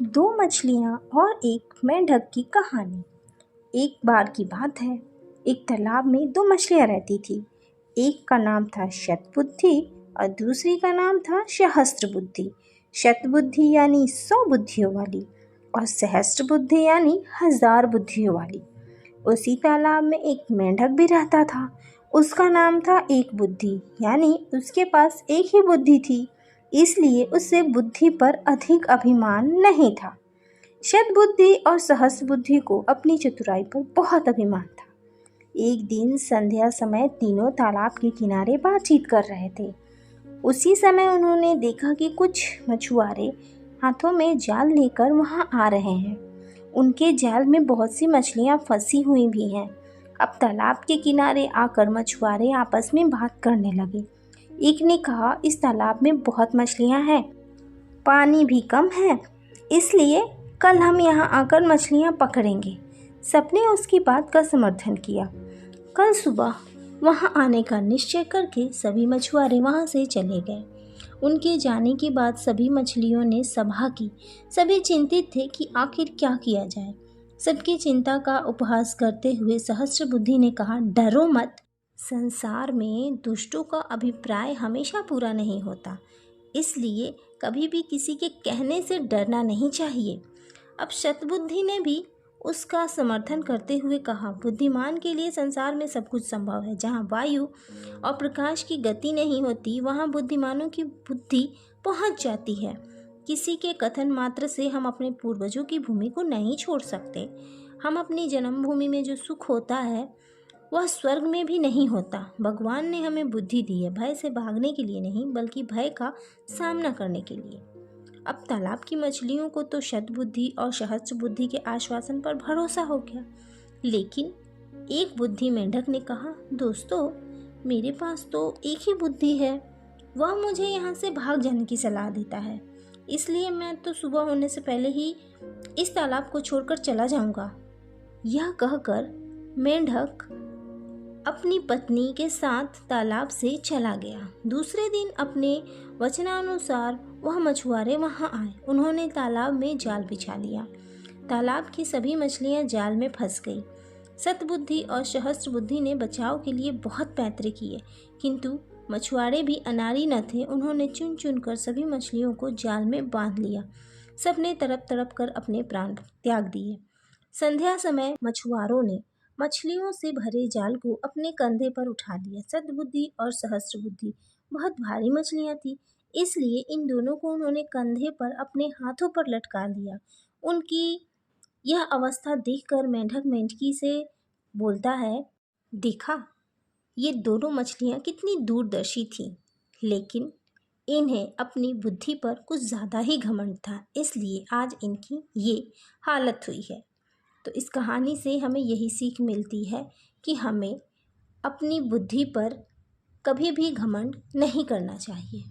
दो मछलियाँ और एक मेंढक की कहानी। एक बार की बात है, एक तालाब में दो मछलियाँ रहती थी। एक का नाम था शतबुद्धि और दूसरी का नाम था सहस्त्रबुद्धि। शतबुद्धि यानी 100 बुद्धियों वाली और सहस्त्रबुद्धि यानी 1000 बुद्धियों वाली। उसी तालाब में एक मेंढक भी रहता था। उसका नाम था एक बुद्धि, यानी उसके पास एक ही बुद्धि थी, इसलिए उसे बुद्धि पर अधिक अभिमान नहीं था। शतबुद्धि और सहस्त्रबुद्धि को अपनी चतुराई पर बहुत अभिमान था। एक दिन संध्या समय तीनों तालाब के किनारे बातचीत कर रहे थे। उसी समय उन्होंने देखा कि कुछ मछुआरे हाथों में जाल लेकर वहां आ रहे हैं। उनके जाल में बहुत सी मछलियां फंसी हुई भी हैं। अब तालाब के किनारे आकर मछुआरे आपस में बात करने लगे। एक ने कहा, इस तालाब में बहुत मछलियां हैं, पानी भी कम है, इसलिए कल हम यहाँ आकर मछलियाँ पकड़ेंगे। सबने उसकी बात का समर्थन किया। कल सुबह वहाँ आने का निश्चय करके सभी मछुआरे वहाँ से चले गए। उनके जाने के बाद सभी मछलियों ने सभा की। सभी चिंतित थे कि आखिर क्या किया जाए। सबकी चिंता का उपहास करते हुए सहस्त्रबुद्धि ने कहा, डरो मत, संसार में दुष्टों का अभिप्राय हमेशा पूरा नहीं होता, इसलिए कभी भी किसी के कहने से डरना नहीं चाहिए। अब शतबुद्धि ने भी उसका समर्थन करते हुए कहा, बुद्धिमान के लिए संसार में सब कुछ संभव है। जहाँ वायु और प्रकाश की गति नहीं होती, वहाँ बुद्धिमानों की बुद्धि पहुँच जाती है। किसी के कथन मात्र से हम अपने पूर्वजों की भूमि को नहीं छोड़ सकते। हम अपनी जन्मभूमि में जो सुख होता है वह स्वर्ग में भी नहीं होता। भगवान ने हमें बुद्धि दी है, भय से भागने के लिए नहीं, बल्कि भय का सामना करने के लिए। अब तालाब की मछलियों को तो शतबुद्धि और सहस्त्रबुद्धि के आश्वासन पर भरोसा हो गया, लेकिन एक बुद्धि मेंढक ने कहा, दोस्तों, मेरे पास तो एक ही बुद्धि है, वह मुझे यहाँ से भाग जाने की सलाह देता है, इसलिए मैं तो सुबह होने से पहले ही इस तालाब को छोड़कर चला जाऊंगा। यह कहकर मेंढक अपनी पत्नी के साथ तालाब से चला गया। दूसरे दिन अपने वचनानुसार वह मछुआरे वहां आए। उन्होंने तालाब में जाल बिछा लिया। तालाब की सभी मछलियां जाल में फंस गई। शतबुद्धि और सहस्त्रबुद्धि ने बचाव के लिए बहुत पैंतरे किए, किंतु मछुआरे भी अनाड़ी न थे। उन्होंने चुन चुन कर सभी मछलियों को जाल में बांध लिया। सबने तड़प तड़प कर अपने प्राण त्याग दिए। संध्या समय मछुआरों ने मछलियों से भरे जाल को अपने कंधे पर उठा लिया। सद्बुद्धि और सहस्त्रबुद्धि बहुत भारी मछलियां थी, इसलिए इन दोनों को उन्होंने कंधे पर अपने हाथों पर लटका लिया। उनकी यह अवस्था देखकर मेंढक मेंढकी से बोलता है, देखा, ये दोनों मछलियां कितनी दूरदर्शी थीं, लेकिन इन्हें अपनी बुद्धि पर कुछ ज़्यादा ही घमंड था, इसलिए आज इनकी ये हालत हुई है। तो इस कहानी से हमें यही सीख मिलती है कि हमें अपनी बुद्धि पर कभी भी घमंड नहीं करना चाहिए।